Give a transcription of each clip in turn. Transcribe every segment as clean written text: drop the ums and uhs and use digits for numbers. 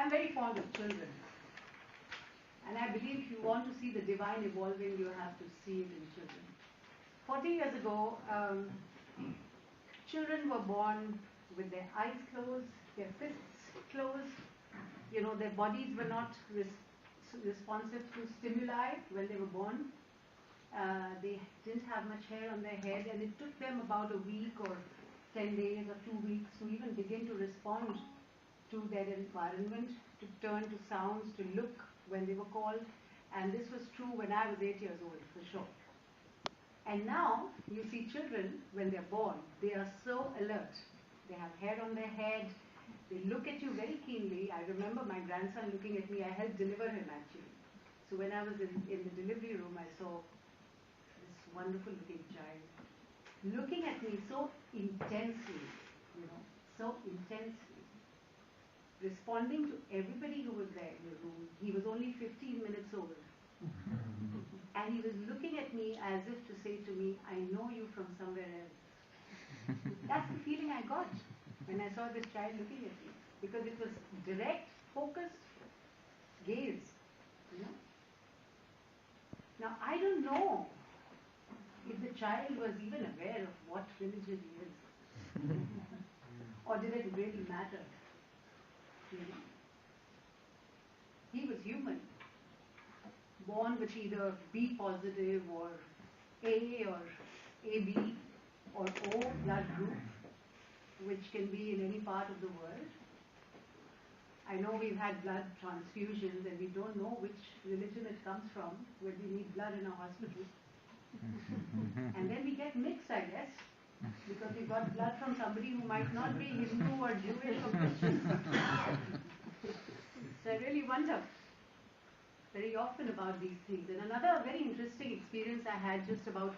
I'm very fond of children. And I believe if you want to see the divine evolving, you have to see it in children. 40 years ago, children were born with their eyes closed, their fists closed. You know, their bodies were not responsive to stimuli when they were born. They didn't have much hair on their head, and it took them about a week or 10 days or 2 weeks to even begin to respond to their environment, to turn to sounds, to look when they were called. And this was true when I was 8 years old, for sure. And now, you see children, when they're born, they are so alert. They have hair on their head. They look at you very keenly. I remember my grandson looking at me. I helped deliver him, actually. So when I was in the delivery room, I saw this wonderful looking child looking at me so intensely, so intensely, responding to everybody who was there in the room. He was only 15 minutes old. And he was looking at me as if to say to me, I know you from somewhere else. That's the feeling I got when I saw this child looking at me. Because it was direct, focused gaze. Now, I don't know if the child was even aware of what religion is. Or did it really matter? He was human. Born with either B positive or A or AB or O blood group, which can be in any part of the world. I know we've had blood transfusions and we don't know which religion it comes from when we need blood in a hospital. And then we get mixed, I guess, because we got blood from somebody who might not be Hindu or Jewish or Christian. So I really wonder very often about these things. And another very interesting experience I had just about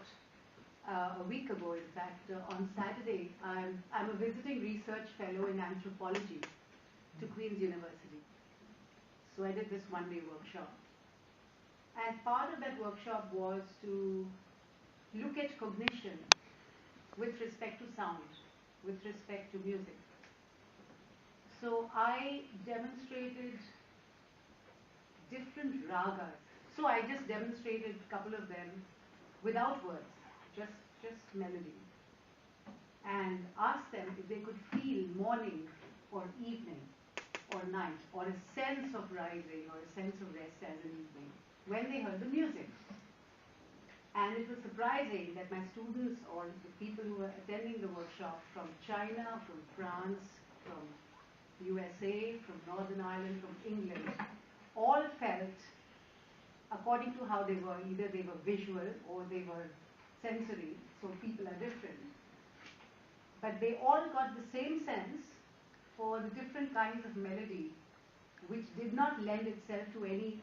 a week ago, in fact, on Saturday, I'm a visiting research fellow in anthropology to Queen's University. So I did this one-day workshop. And part of that workshop was to look at cognition with respect to sound, with respect to music. So I demonstrated different ragas. So I just demonstrated a couple of them without words, just melody. And asked them if they could feel morning or evening or night, or a sense of rising or a sense of rest as an evening when they heard the music. And it was surprising that my students or the people who were attending the workshop from China, from France, from USA, from Northern Ireland, from England, all felt, according to how they were, either they were visual or they were sensory, so people are different. But they all got the same sense for the different kinds of melody, which did not lend itself to any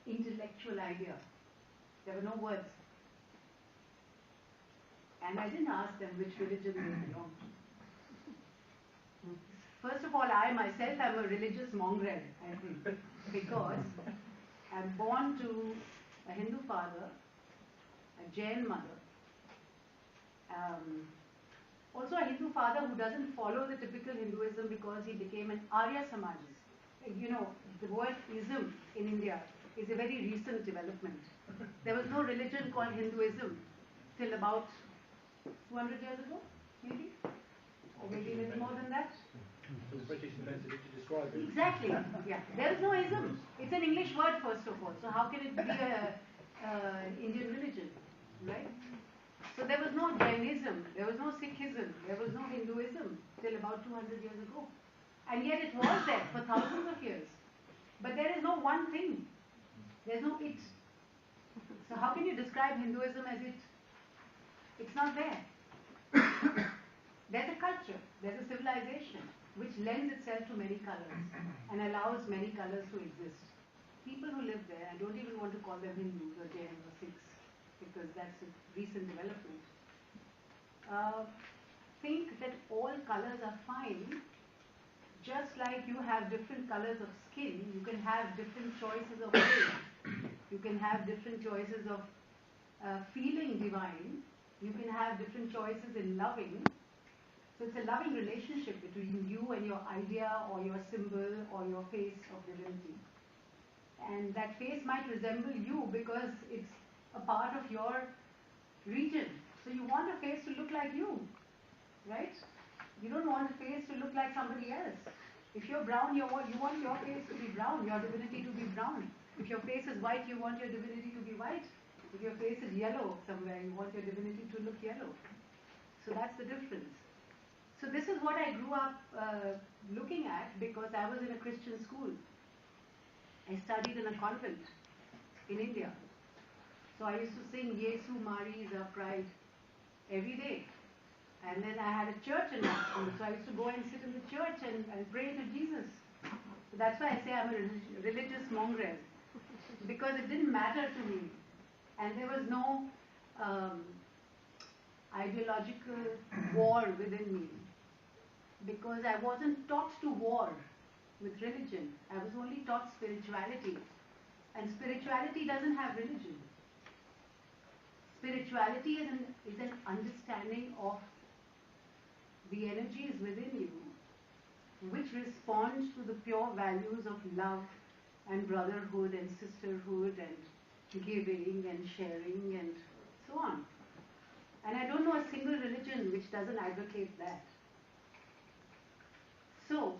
intellectual idea. There were no words. And I didn't ask them which religion they belonged to. First of all, I myself am a religious mongrel, I think, because I'm born to a Hindu father, a Jain mother, also a Hindu father who doesn't follow the typical Hinduism because he became an Arya Samajist. You know, the word ism in India is a very recent development. There was no religion called Hinduism till about 200 years ago, maybe? Or maybe a little more than that? The British invented it to describe it. Exactly, yeah. There is no ism. It's an English word, first of all. So how can it be an Indian religion, right? So there was no Jainism, there was no Sikhism, there was no Hinduism till about 200 years ago. And yet it was there for thousands of years. But there is no one thing. There's no it. So how can you describe Hinduism as it? It's not there. There's a culture, there's a civilization which lends itself to many colors and allows many colors to exist. People who live there, I don't even want to call them Hindus or Jains or Sikhs, because that's a recent development, think that all colors are fine. Just like you have different colors of skin, you can have different choices of faith. You can have different choices of feeling divine. You can have different choices in loving. So it's a loving relationship between you and your idea or your symbol or your face of divinity. And that face might resemble you because it's a part of your region. So you want a face to look like you, right? You don't want a face to look like somebody else. If you're brown, you want your face to be brown, your divinity to be brown. If your face is white, you want your divinity to be white. If your face is yellow somewhere, you want your divinity to look yellow. So that's the difference. So this is what I grew up looking at because I was in a Christian school. I studied in a convent in India. So I used to sing Yesu Maria Pride every day. And then I had a church in that school. So I used to go and sit in the church and pray to Jesus. So that's why I say I'm a religious mongrel. Because it didn't matter to me. And there was no ideological war within me. Because I wasn't taught to war with religion. I was only taught spirituality. And spirituality doesn't have religion. Spirituality is an understanding of the energies within you which respond to the pure values of love and brotherhood and sisterhood and giving and sharing and so on. And I don't know a single religion which doesn't advocate that. So,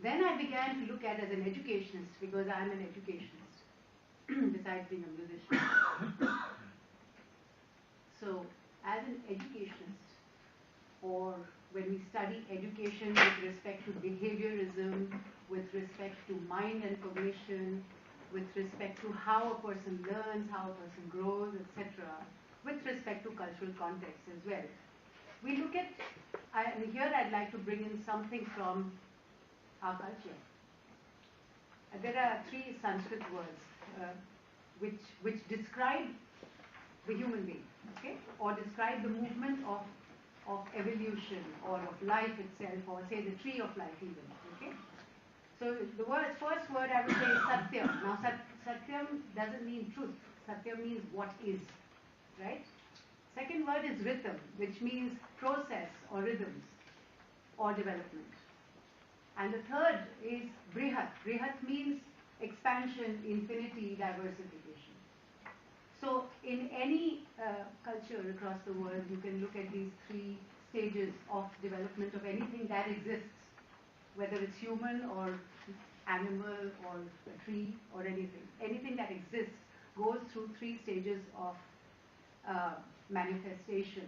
then I began to look at it as an educationist because I'm an educationist besides being a musician. So, as an educationist, or when we study education with respect to behaviorism, with respect to mind and cognition, with respect to how a person learns, how a person grows, etc., with respect to cultural context as well. We look at, and here I'd like to bring in something from our culture. There are 3 Sanskrit words which describe the human being, okay, or describe the movement of evolution or of life itself, or say the tree of life even, okay. So the first word I would say is Satyam. Now Satyam doesn't mean truth. Satyam means what is, right? Second word is Rhythm, which means process or rhythms or development. And the third is Brihat. Brihat means expansion, infinity, diversification. So in any culture across the world, you can look at these 3 stages of development of anything that exists, whether it's human or animal or a tree or anything. Anything that exists goes through 3 stages of manifestation.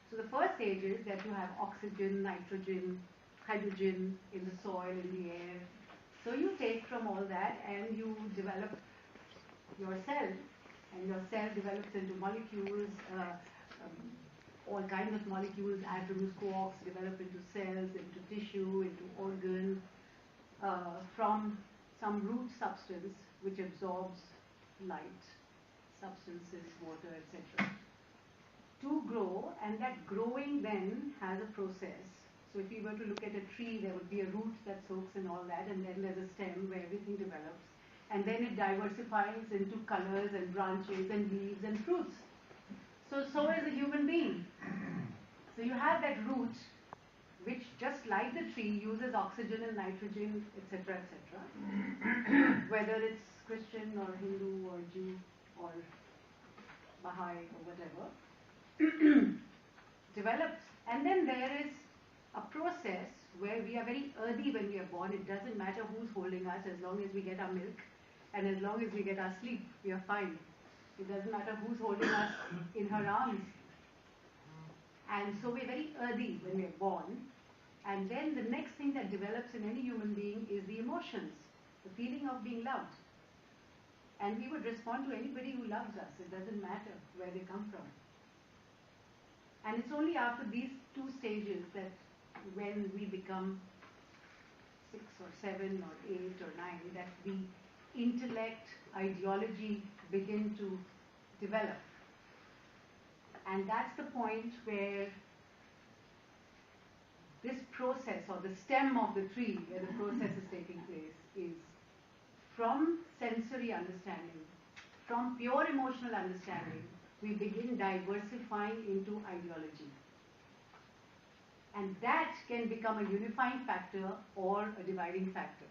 So the first stage is that you have oxygen, nitrogen, hydrogen in the soil, in the air. So you take from all that and you develop your cell, and your cell develops into molecules, all kinds of molecules, atoms, quarks develop into cells, into tissue, into organs, from some root substance which absorbs light, substances, water, etc. to grow, and that growing then has a process. So if we were to look at a tree, there would be a root that soaks in all that, and then there's a stem where everything develops. And then it diversifies into colors and branches and leaves and fruits. So is a human being. So you have that root, which just like the tree uses oxygen and nitrogen, etc., etc. Whether it's Christian or Hindu or Jew or Baha'i or whatever, develops. And then there is a process where we are very earthy when we are born. It doesn't matter who's holding us, as long as we get our milk and as long as we get our sleep, we are fine. It doesn't matter who's holding us in her arms. And so we're very earthy when we're born. And then the next thing that develops in any human being is the emotions, the feeling of being loved. And we would respond to anybody who loves us. It doesn't matter where they come from. And it's only after these 2 stages that when we become 6 or 7 or 8 or 9, that the intellect, ideology begin to develop. And that's the point where this process, or the stem of the tree where the process is taking place, is from sensory understanding, from pure emotional understanding, we begin diversifying into ideology. And that can become a unifying factor or a dividing factor.